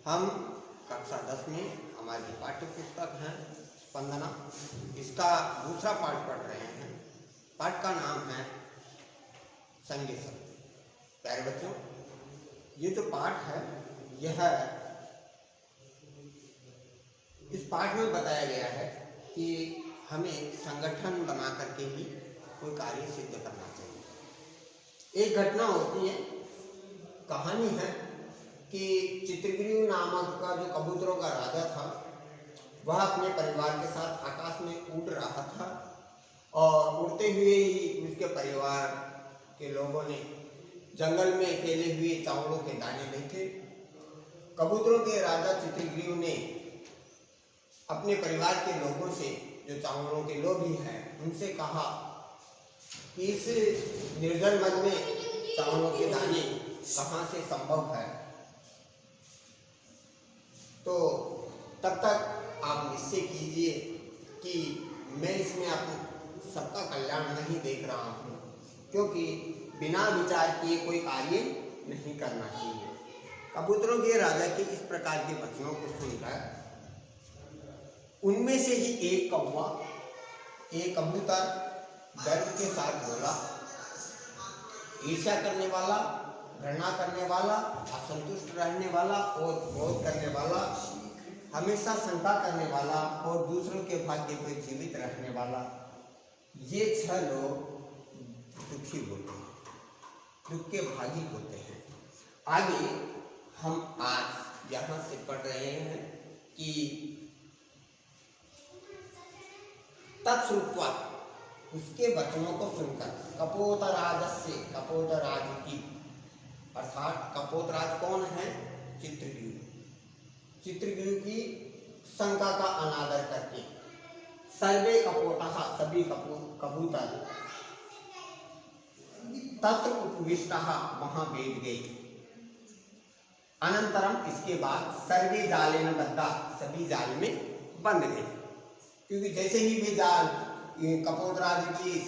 हम कक्षा 10 में हमारी पाठ्य पुस्तक है स्पंदना, इसका दूसरा पाठ पढ़ रहे हैं। पाठ का नाम है संज्ञा शब्द। प्यारे बच्चों, ये जो पाठ है यह इस पाठ में बताया गया है कि हमें संगठन बना करके ही कोई कार्य सिद्ध करना चाहिए। एक घटना होती है, कहानी है कि चित्रग्रीव नामक का जो कबूतरों का राजा था, वह अपने परिवार के साथ आकाश में उड़ रहा था और उड़ते हुए ही उसके परिवार के लोगों ने जंगल में फैले हुए चावलों के दाने देखे। कबूतरों के राजा चित्रग्रीव ने अपने परिवार के लोगों से, जो चावलों के लोभी हैं, उनसे कहा कि इस निर्जन वन में चावलों के दाने कहाँ से संभव है, तो तब तक आप निश्चय कीजिए कि मैं इसमें आप सबका कल्याण नहीं देख रहा हूँ, क्योंकि बिना विचार किए कोई कार्य नहीं करना चाहिए। कबूतरों के राजा के इस प्रकार के वचनों को सुनकर उनमें से ही एक कबूतर गर्व के साथ बोला, ईर्ष्या करने वाला, घृणा करने वाला, असंतुष्ट रहने वाला और क्रोध करने वाला, हमेशा शंका करने वाला और दूसरों के भाग्य पर जीवित रहने वाला, ये 6 लोग दुखी होते हैं, दुख के भागी होते हैं। आगे हम आज यहाँ से पढ़ रहे हैं कि तत्श्रुत्वा, उसके वचनों को सुनकर, कपोतराजस्य, कपोतराज की, अर्थात कपोतराज कौन है? चित्रग्रीव। चित्रग्रीव की शंका का अनादर करके सर्वे कपोतः, सभी कबूतर तत्र उपविष्टः, वहां बैठ गए। अनंतरम, इसके बाद सर्वे जालेन बद्धा, सभी जाल में बंद गए, क्योंकि जैसे ही वे जाल कपोतराज की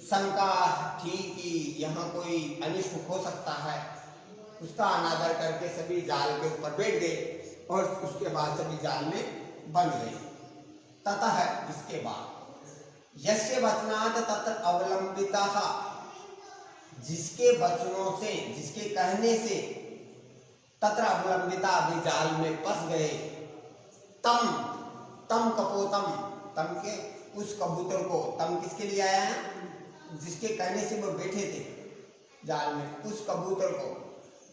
शंका थी कि यहाँ कोई अनिष्ट हो सकता है, उसका अनादर करके सभी जाल के ऊपर बैठ गए और उसके बाद सभी जाल में बंद गए। ततः, इसके बाद यस्य वचनात् तत्र अवलंबितः, जिसके वचनों से, जिसके कहने से तत्र अवलंबिता, वे जाल में फंस गए। तम कपोतम, तम के उस कबूतर को, तम किसके लिए आया है? जिसके कहने से वो बैठे थे जाल में, उस कबूतर को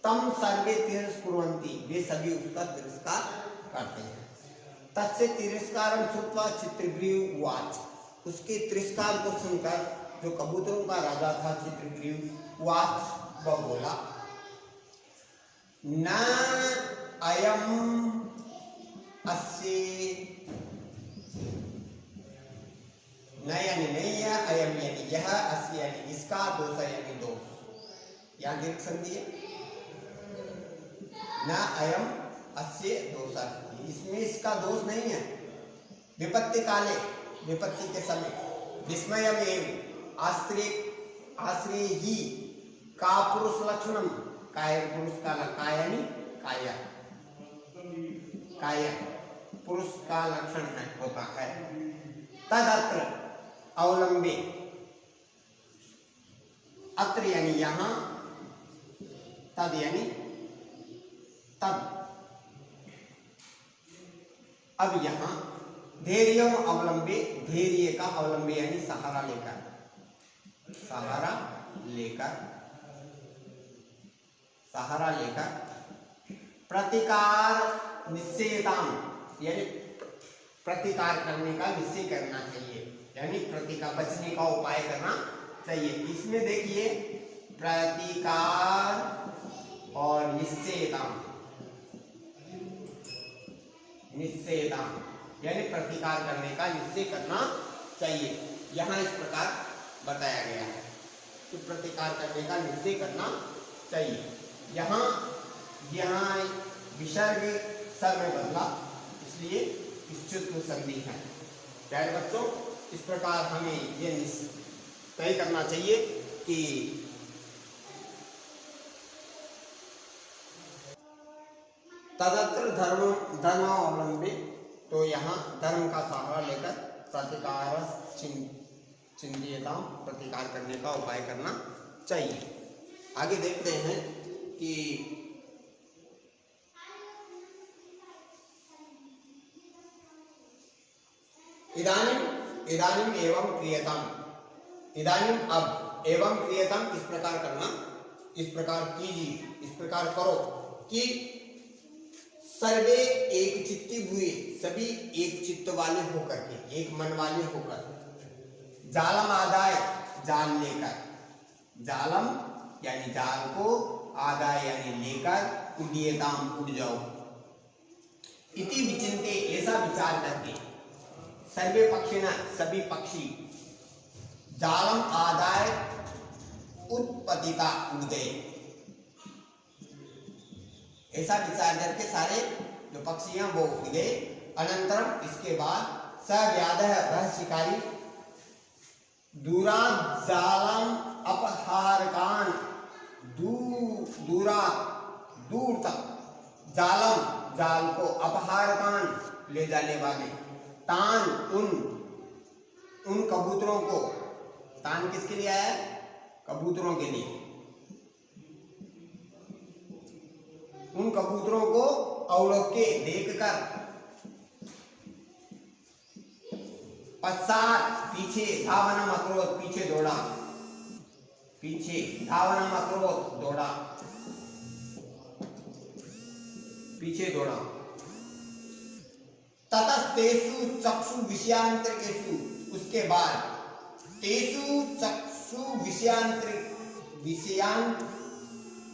तम सर्वे तिरस्कुर्वन्ति, वे सभी उसका तिरस्कार करते हैं। तत्से तिरस्कारं श्रुत्वा चित्रग्रीव उवाच, उसके तिरस्कार को सुनकर जो कबूतरों का राजा था चित्रग्रीव उवाच, वह बोला, न अयम अस्य, नयन नहीं है, अयम यानी यह, अस्य यानी इसका, दोष यानी दोष, यहाँ दीर्घ संधि है। न अयम अस्य दोष, इसमें इसका दोष नहीं है। विपत्ति काले, विपत्ति के समय, विस्मयम एवं आश्रय ही का पुरुष लक्षणम, काय पुरुष का, काय यानी काया, काय पुरुष का लक्षण है, होता है। तदत्र अवलंबे, अत्र यानी यहाँ, तद यानी तब, अब यहाँ धैर्य अवलंबे, धैर्य का अवलंबे यानी सहारा लेकर, सहारा लेकर, सहारा लेकर, प्रतिकार निश्चयताम, यानी प्रतिकार करने का निश्चय करना चाहिए, यानी प्रतिकार, बचने का उपाय करना चाहिए। इसमें देखिए प्रतिकार और निश्चयताम, निश्चयताम यानी प्रतिकार करने का निश्चय करना चाहिए। यहाँ इस प्रकार बताया गया है कि प्रतिकार करने का निश्चय करना चाहिए। यहाँ विसर्ग सर में बदला, इसलिए इच्छुत्व संधि है। प्यारे बच्चों, इस प्रकार हमें ये तय करना चाहिए कि तदत्र धर्मावलंबी, तो यहाँ धर्म का सहारा लेकर प्रतिकार चिंत्यताम, प्रतिकार करने का उपाय करना चाहिए। आगे देखते हैं कि इदानीम एवं क्रियताम, इदानीम अब, एवं क्रियताम इस प्रकार करना, इस प्रकार कीजिए, इस प्रकार करो कि सर्वे एक चित्ती हुए, सभी एक चित्त वाले होकर के, एक मन वाले होकर, जालम आदाय, जाल लेकर, जालम यानी जाल को, आदाय यानी लेकर, उड्डीयताम उड़ जाओ, इति विचिंते ऐसा विचार करके, सर्वे पक्षिणा सभी पक्षी, जालम आदाय उत्पतिता उड़ गए, ऐसा विचार करके सारे जो पक्षियां वो उड़ गए। अनंतरम इसके बाद सव्याधः वह शिकारी, दूरा जालम अपहारकान, दूरा दूर तक, जालम जाल को, अपहारकान ले जाने वाले, तान उन कबूतरों को, तान किसके लिए आया है? कबूतरों के लिए, उन कबूतरों को अवलोके देखकर, पश्चात पीछे, धावनम अक्रोध पीछे दौड़ा, पीछे धावनम अक्रोध दौड़ा, पीछे दौड़ा। ततस्तेषु चक्षु विषयांतरिकेषु, उसके बाद तेषु चक्षु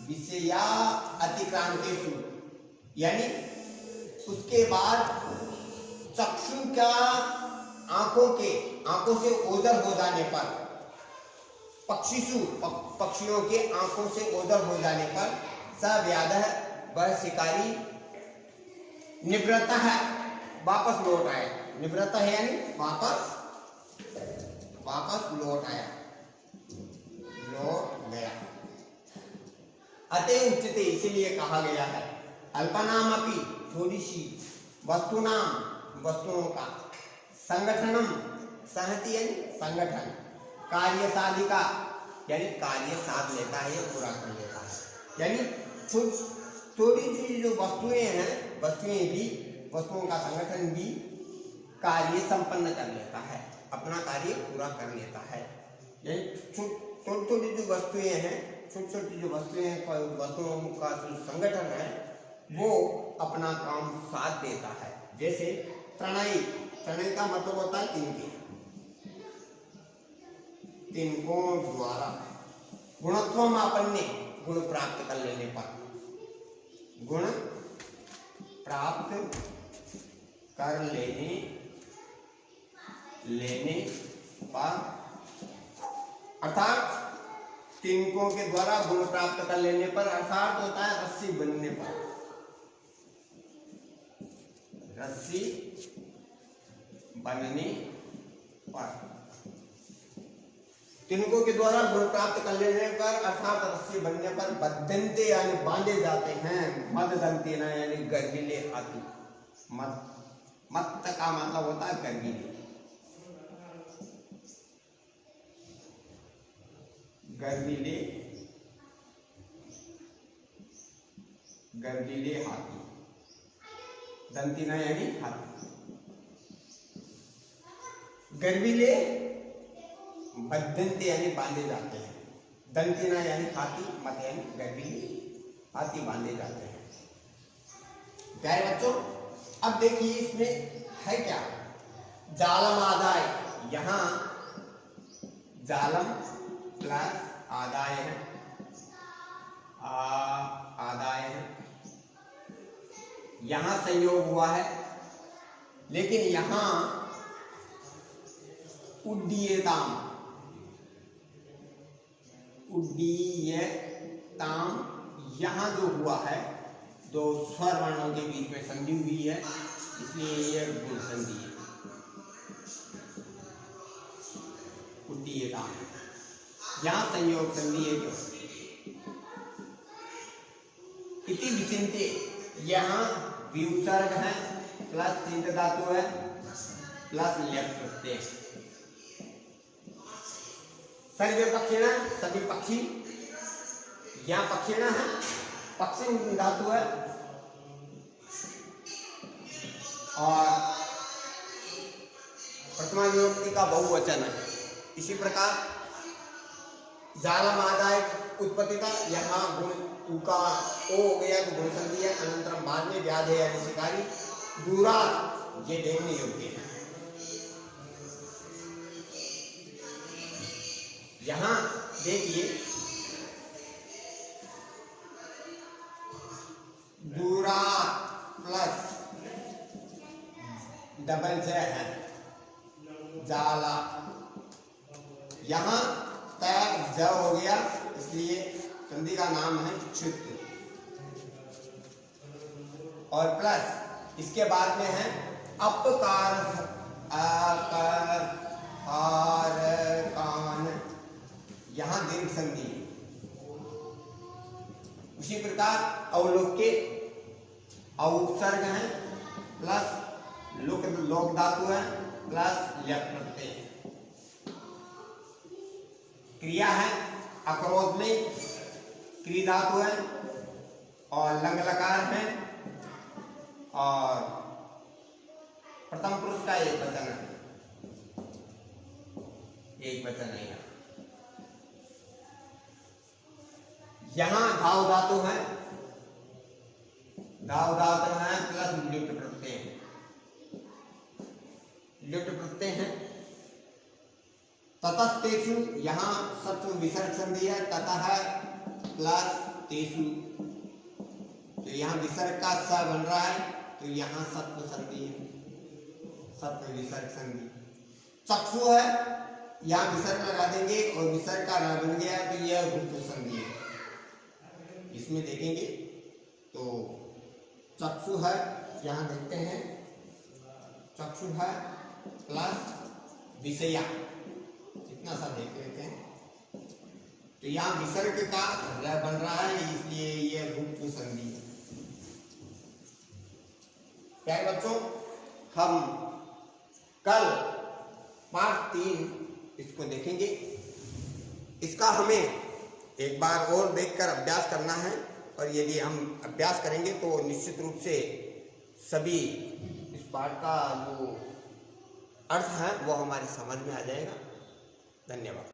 विषया अतिक्रांतेषु, यानी उसके बाद चक्षु का आंखों से ओझल हो जाने पर, पक्षियों के आंखों से ओझल हो जाने पर, सव्याधः वह शिकारी, निवृत्तः वापस लौट आया, निवृत्त है यानी वापस लौट आया, लौट गया। अतः उच्चते इसीलिए कहा गया है, अल्पनाम अपि थोड़ी सी, वस्तुनाम वस्तुओं का, संगठनम सहति यानी संगठन, कार्यसाधिका यानी कार्य साध लेता है, पूरा कर लेता है, यानी थोड़ी सी जो वस्तुएं हैं, वस्तुओं का संगठन भी कार्य संपन्न कर लेता है, अपना कार्य पूरा कर लेता है। यानी छोटी छोटी जो वस्तुएं हैं, छोटी जो वस्तुओं का जो संगठन है वो अपना काम साथ देता है। जैसे प्रणय का मतलब होता है तिनकों द्वारा, गुणत्व मापन्य गुण प्राप्त कर लेने पर, गुण प्राप्त कर लेने पर, अर्थात तिनकों के द्वारा गुण प्राप्त कर लेने पर, अर्थात होता है रस्सी बनने पर, रस्सी बनने पर, तिनकों के द्वारा गुण प्राप्त कर लेने पर, अर्थात रस्सी बनने पर, बद्धन्ते यानी बांधे जाते हैं, मददन्ते ना यानी गर्विले आती, मत का मतलब होता है गर्विले, गर्विले हाथी, दंतीना यानी हाथी, गर्विले बद्धन्ते यानी बांधे जाते हैं, दंतीना यानी हाथी, मत यानी गर्विले हाथी बांधे जाते हैं। प्यारे बच्चों, अब देखिए इसमें है क्या, जालम आदाय, यहाँ जालम प्लस आदाय है, आदाय है, यहां संयोग हुआ है, लेकिन यहां उड्डीयताम यहां जो हुआ है, दो स्वर वर्णों के बीच में संधि हुई है, इसलिए यह गुण संधि है, उड्डीयताम, यहां संयोग संधि है। क्यों? इति विचिंते यहाँ विसर्ग है प्लस चिंत धातु है प्लस लेफ्ट प्रत्यय। सर्वे पक्षिण सभी पक्षी, यहाँ पक्षिण है पक्षी धातु है और प्रथमा विभक्ति का बहुवचन है। इसी प्रकार जालमादाय उत्पत्ति था, यहाँ गुण उका ओ हो गया तो गुण संधि है, अनंतरम बाद में व्याध है यानी शिकारी। दूरा ये देखने योग्य है। यहाँ देखिए दूरा प्लस डबल ज है जाला, यहाँ तय ज हो गया इसलिए संधि का नाम है च्युत और प्लस इसके बाद में है अपकार आकार आर कान, यहाँ दीर्घ संधि। उसी प्रकार अवलोक के अवसर्ग है प्लस लोक लोक धातु है प्लस यक प्रत्यय। क्रिया है अक्रोध में क्री धातु है और लंग लकार है और प्रथम पुरुष का एक वचन है, एक वचन है। यहाँ धाव धातु है, धाव धातु है प्लस लिट प्रत्यय, लिट प्रत्यय है। ततस्तेषु यहाँ सत्व विसर्ग संधि है, ततः प्लस तेषु, तो यहाँ विसर्ग का स बन रहा है तो यहाँ सत्व संधि है, सत्व विसर्ग संधि। चक्षु है, यहाँ विसर्ग लगा देंगे और विसर्ग का न बन गया तो यह भूत संधि है। इसमें देखेंगे तो चक्षु है, यहाँ देखते हैं चक्षु है प्लस विषया, इतना सा देख लेते हैं तो यहाँ विसर्ग का र बन रहा है इसलिए ये रूप संधि है। प्यारे बच्चों, हम कल पार्ट 3 इसको देखेंगे। इसका हमें एक बार और देखकर अभ्यास करना है और यदि हम अभ्यास करेंगे तो निश्चित रूप से सभी इस पाठ का जो अर्थ है वो हमारी समझ में आ जाएगा। धन्यवाद।